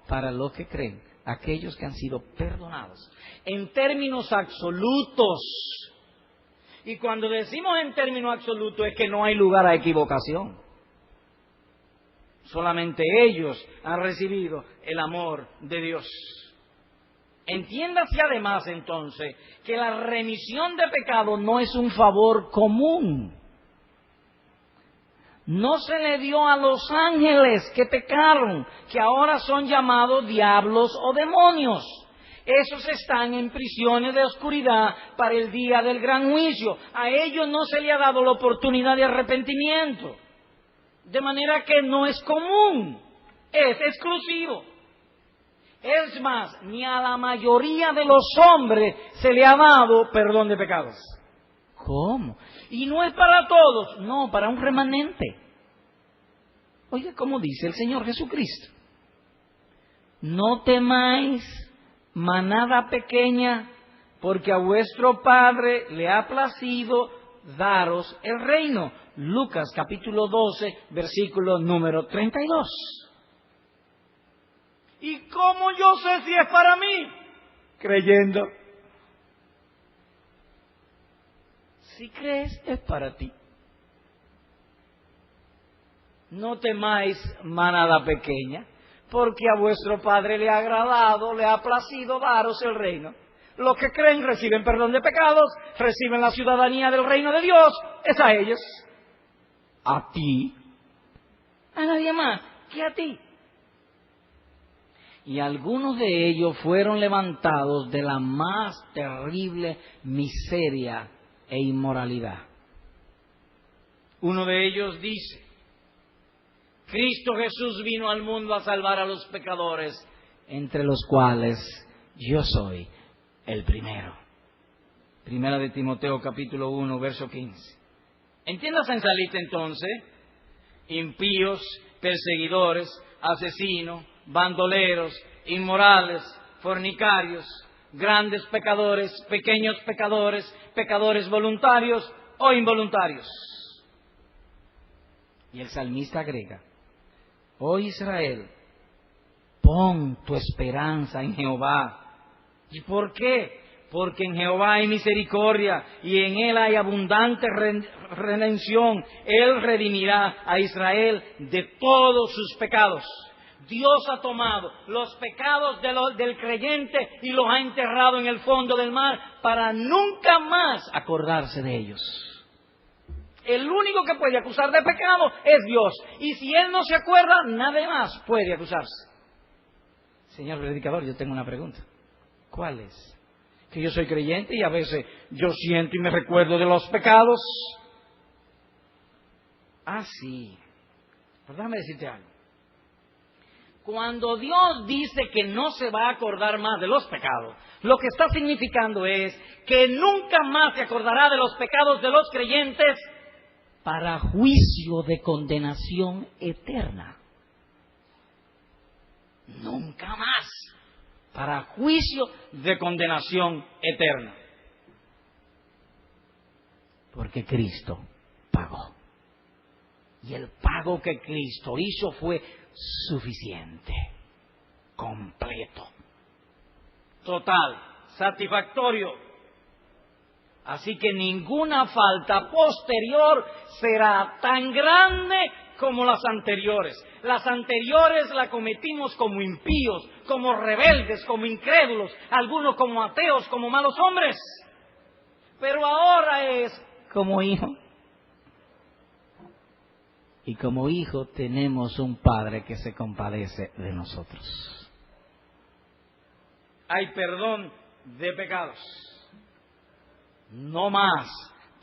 para los que creen, aquellos que han sido perdonados. En términos absolutos. Y cuando decimos en términos absolutos es que no hay lugar a equivocación. Solamente ellos han recibido el amor de Dios. Entiéndase además entonces que la remisión de pecado no es un favor común. No se le dio a los ángeles que pecaron, que ahora son llamados diablos o demonios. Esos están en prisiones de oscuridad para el día del gran juicio. A ellos no se le ha dado la oportunidad de arrepentimiento. De manera que no es común, es exclusivo. Es más, ni a la mayoría de los hombres se le ha dado perdón de pecados. ¿Cómo? Y no es para todos, no, para un remanente. Oiga, ¿cómo dice el Señor Jesucristo? No temáis, manada pequeña, porque a vuestro Padre le ha placido daros el reino. Lucas capítulo 12, versículo número 32. ¿Y cómo yo sé si es para mí? Creyendo. Si crees, es para ti. No temáis, manada pequeña, porque a vuestro Padre le ha agradado, le ha placido daros el reino. Los que creen reciben perdón de pecados, reciben la ciudadanía del reino de Dios. Es a ellos. A ti. A nadie más que a ti. y algunos de ellos fueron levantados de la más terrible miseria e inmoralidad. Uno de ellos dice: Cristo Jesús vino al mundo a salvar a los pecadores, entre los cuales yo soy el primero. Primera de Timoteo capítulo 1, verso 15. Entiéndase en salita entonces: impíos, perseguidores, asesinos, bandoleros, inmorales, fornicarios, grandes pecadores, pequeños pecadores, pecadores voluntarios o involuntarios. Y el salmista agrega: oh Israel, pon tu esperanza en Jehová. ¿Y por qué? Porque en Jehová hay misericordia y en Él hay abundante redención. Él redimirá a Israel de todos sus pecados. Dios ha tomado los pecados del creyente y los ha enterrado en el fondo del mar para nunca más acordarse de ellos. El único que puede acusar de pecado es Dios. Y si Él no se acuerda, nadie más puede acusarse. Señor predicador, yo tengo una pregunta. ¿Cuál es? Que yo soy creyente y a veces yo siento y me recuerdo de los pecados. Ah, sí. Pero déjame decirte algo. Cuando Dios dice que no se va a acordar más de los pecados, lo que está significando es que nunca más se acordará de los pecados de los creyentes para juicio de condenación eterna. Nunca más. Para juicio de condenación eterna. Porque Cristo pagó. Y el pago que Cristo hizo fue suficiente, completo, total, satisfactorio. Así que ninguna falta posterior será tan grande como las anteriores. Las anteriores las cometimos como impíos, como rebeldes, como incrédulos, algunos como ateos, como malos hombres. Pero ahora es como hijo. Y como hijo tenemos un Padre que se compadece de nosotros. Hay perdón de pecados. No más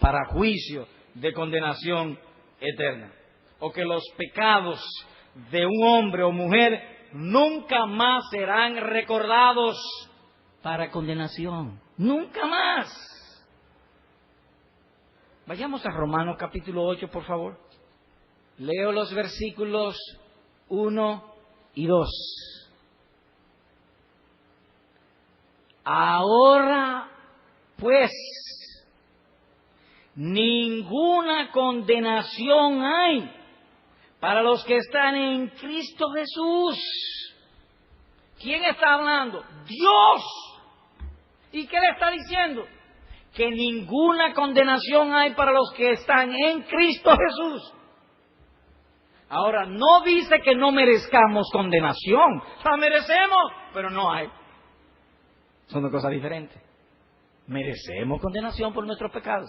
para juicio de condenación eterna. O que los pecados de un hombre o mujer nunca más serán recordados para condenación. Nunca más. Vayamos a Romanos capítulo 8, por favor. Leo los versículos 1 y 2. Ahora, pues, ninguna condenación hay para los que están en Cristo Jesús. ¿Quién está hablando? Dios. ¿Y qué le está diciendo? Que ninguna condenación hay para los que están en Cristo Jesús. Ahora, no dice que no merezcamos condenación. La merecemos, pero no hay. Son dos cosas diferentes. Merecemos condenación por nuestros pecados,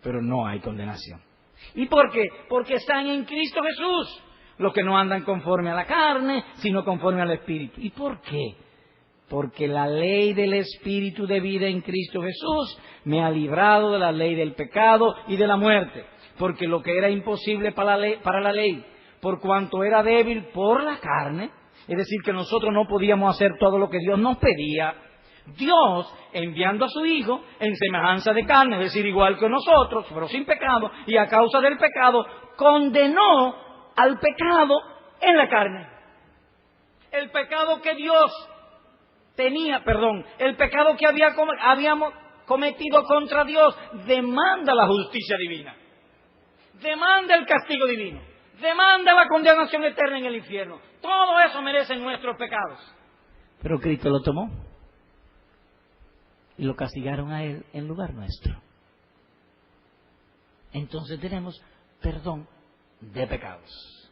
pero no hay condenación. ¿Y por qué? Porque están en Cristo Jesús. Los que no andan conforme a la carne, sino conforme al Espíritu. ¿Y por qué? Porque la ley del Espíritu de vida en Cristo Jesús me ha librado de la ley del pecado y de la muerte. Porque lo que era imposible para la ley, por cuanto era débil por la carne, es decir, que nosotros no podíamos hacer todo lo que Dios nos pedía, Dios, enviando a su Hijo en semejanza de carne, es decir, igual que nosotros, pero sin pecado, y a causa del pecado, condenó al pecado en la carne. El pecado que Dios tenía, el pecado que habíamos cometido contra Dios, demanda la justicia divina, demanda el castigo divino, demanda la condenación eterna en el infierno. Todo eso merecen nuestros pecados. Pero Cristo lo tomó y lo castigaron a Él en lugar nuestro. Entonces tenemos perdón de pecados.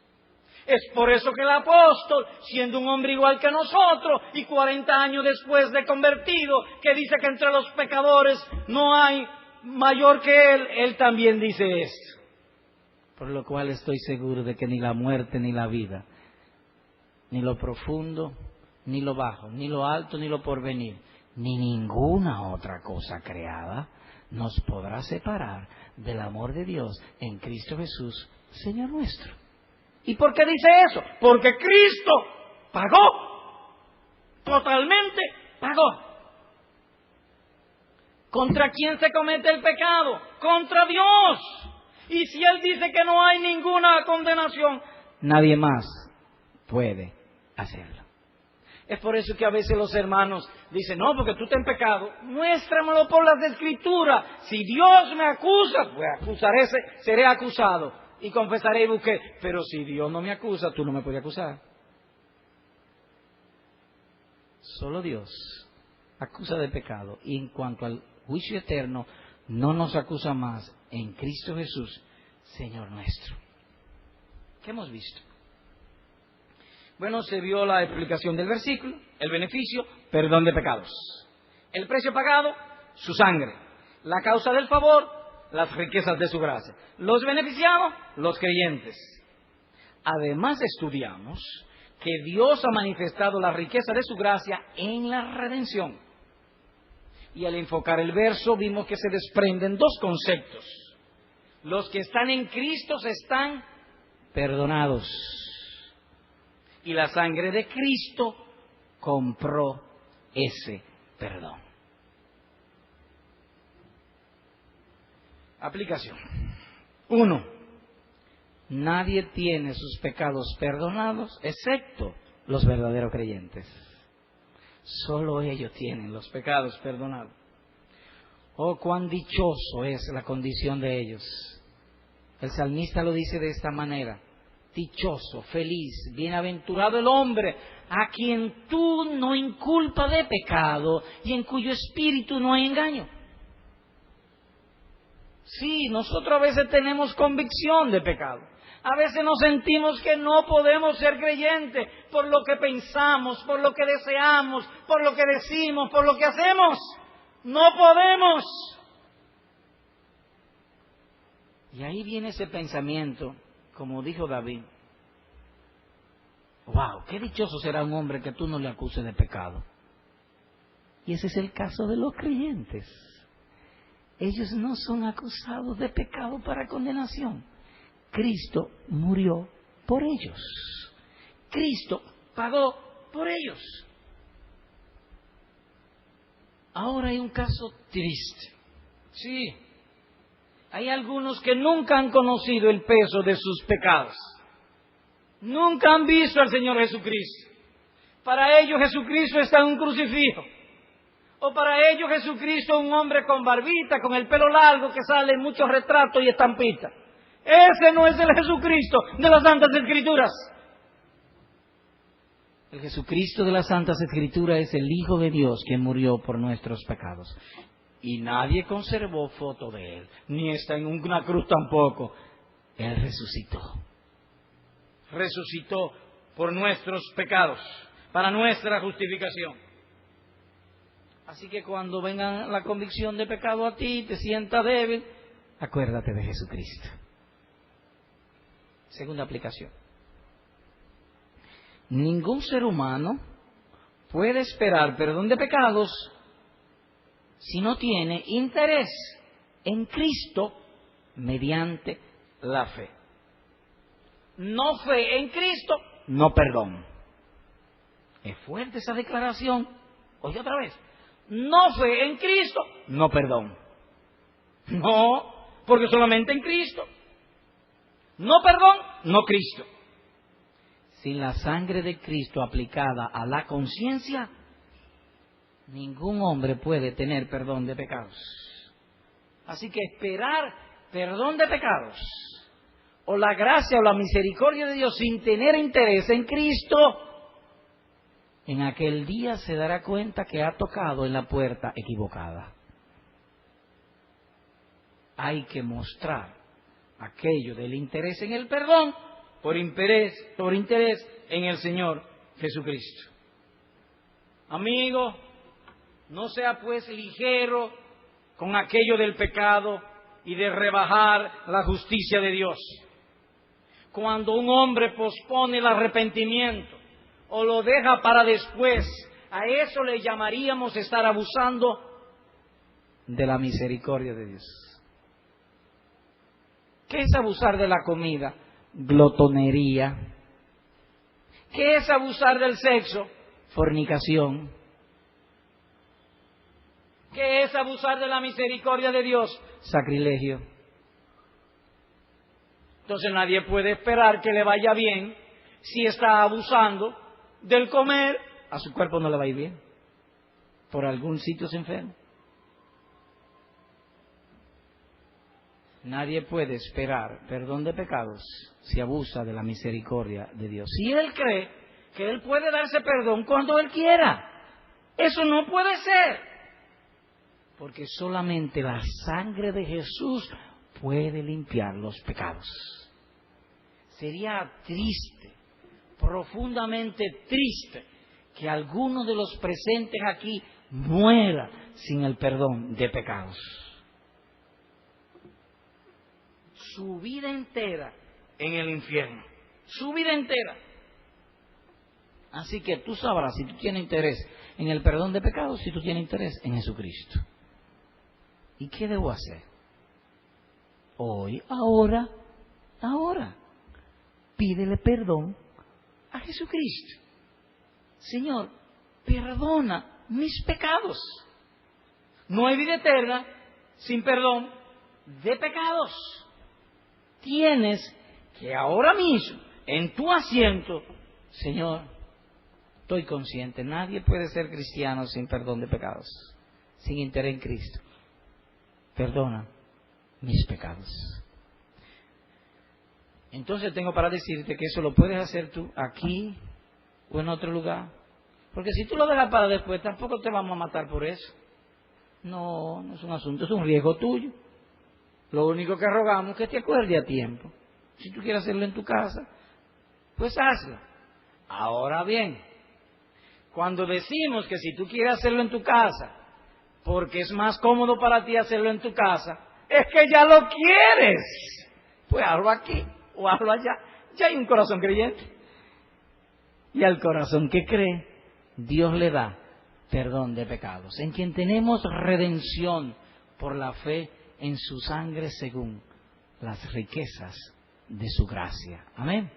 Es por eso que el apóstol, siendo un hombre igual que nosotros y 40 años después de convertido, que dice que entre los pecadores no hay mayor que él también dice esto. Por lo cual estoy seguro de que ni la muerte ni la vida, ni lo profundo, ni lo bajo, ni lo alto, ni lo porvenir, ni ninguna otra cosa creada nos podrá separar del amor de Dios en Cristo Jesús, Señor nuestro. ¿Y por qué dice eso? Porque Cristo pagó, totalmente pagó. ¿Contra quién se comete el pecado? Contra Dios. Y si Él dice que no hay ninguna condenación, nadie más puede hacerlo. Es por eso que a veces los hermanos dicen, no, porque tú estás en pecado, muéstramelo por las Escrituras. Si Dios me acusa, pues acusaré, seré acusado y confesaré y busqué. Pero si Dios no me acusa, tú no me puedes acusar. Solo Dios acusa de pecado, y en cuanto al juicio eterno, no nos acusa más en Cristo Jesús, Señor nuestro. ¿Qué hemos visto? Bueno, se vio la explicación del versículo, el beneficio, perdón de pecados. El precio pagado, su sangre. La causa del favor, las riquezas de su gracia. Los beneficiados, los creyentes. Además estudiamos que Dios ha manifestado la riqueza de su gracia en la redención. Y al enfocar el verso vimos que se desprenden dos conceptos. Los que están en Cristo están perdonados. Y la sangre de Cristo compró ese perdón. Aplicación. 1. Nadie tiene sus pecados perdonados excepto los verdaderos creyentes. Solo ellos tienen los pecados perdonados. Oh, cuán dichoso es la condición de ellos. El salmista lo dice de esta manera: dichoso, feliz, bienaventurado el hombre a quien tú no inculpas de pecado y en cuyo espíritu no hay engaño. Sí, nosotros a veces tenemos convicción de pecado. A veces nos sentimos que no podemos ser creyentes por lo que pensamos, por lo que deseamos, por lo que decimos, por lo que hacemos. No podemos. Y ahí viene ese pensamiento, como dijo David. Wow, qué dichoso será un hombre que tú no le acuses de pecado. Y ese es el caso de los creyentes. Ellos no son acusados de pecado para condenación. Cristo murió por ellos. Cristo pagó por ellos. Ahora hay un caso triste. Sí, hay algunos que nunca han conocido el peso de sus pecados. Nunca han visto al Señor Jesucristo. Para ellos Jesucristo está en un crucifijo. O para ellos Jesucristo es un hombre con barbita, con el pelo largo, que sale en muchos retratos y estampitas. Ese no es el Jesucristo de las Santas Escrituras. El Jesucristo de las Santas Escrituras es el Hijo de Dios que murió por nuestros pecados. Y nadie conservó foto de Él, ni está en una cruz tampoco. Él resucitó. Resucitó por nuestros pecados, para nuestra justificación. Así que cuando venga la convicción de pecado a ti, te sientas débil, acuérdate de Jesucristo. Segunda aplicación. Ningún ser humano puede esperar perdón de pecados si no tiene interés en Cristo mediante la fe. No fe en Cristo, no perdón. Es fuerte esa declaración. Oye otra vez. No fe en Cristo, no perdón. No, porque solamente en Cristo. No perdón, no Cristo. Sin la sangre de Cristo aplicada a la conciencia, ningún hombre puede tener perdón de pecados. Así que esperar perdón de pecados, o la gracia o la misericordia de Dios sin tener interés en Cristo, en aquel día se dará cuenta que ha tocado en la puerta equivocada. Hay que mostrar aquello del interés en el perdón por interés en el Señor Jesucristo. Amigo, no sea pues ligero con aquello del pecado y de rebajar la justicia de Dios. Cuando un hombre pospone el arrepentimiento, o lo deja para después, a eso le llamaríamos estar abusando de la misericordia de Dios. ¿Qué es abusar de la comida? Glotonería. ¿Qué es abusar del sexo? Fornicación. ¿Qué es abusar de la misericordia de Dios? Sacrilegio. Entonces nadie puede esperar que le vaya bien si está abusando del comer. A su cuerpo no le va a ir bien. Por algún sitio se enferma. Nadie puede esperar perdón de pecados si abusa de la misericordia de Dios. Si él cree que él puede darse perdón cuando él quiera, eso no puede ser. Porque solamente la sangre de Jesús puede limpiar los pecados. Sería triste, profundamente triste, que alguno de los presentes aquí muera sin el perdón de pecados. Su vida entera en el infierno. Su vida entera. Así que tú sabrás si tú tienes interés en el perdón de pecados, si tú tienes interés en Jesucristo. ¿Y qué debo hacer? Hoy, ahora, pídele perdón a Jesucristo. Señor, perdona mis pecados. No hay vida eterna sin perdón de pecados. Tienes que ahora mismo, en tu asiento, Señor, estoy consciente, nadie puede ser cristiano sin perdón de pecados, sin interés en Cristo. Perdona mis pecados. Entonces tengo para decirte que eso lo puedes hacer tú aquí o en otro lugar. Porque si tú lo dejas para después, tampoco te vamos a matar por eso. No, no es un asunto, es un riesgo tuyo. Lo único que rogamos es que te acuerdes a tiempo. Si tú quieres hacerlo en tu casa, pues hazlo. Ahora bien, cuando decimos que si tú quieres hacerlo en tu casa, porque es más cómodo para ti hacerlo en tu casa, es que ya lo quieres. Pues hazlo aquí o hazlo allá. Ya hay un corazón creyente. Y al corazón que cree, Dios le da perdón de pecados, en quien tenemos redención por la fe en su sangre según las riquezas de su gracia. Amén.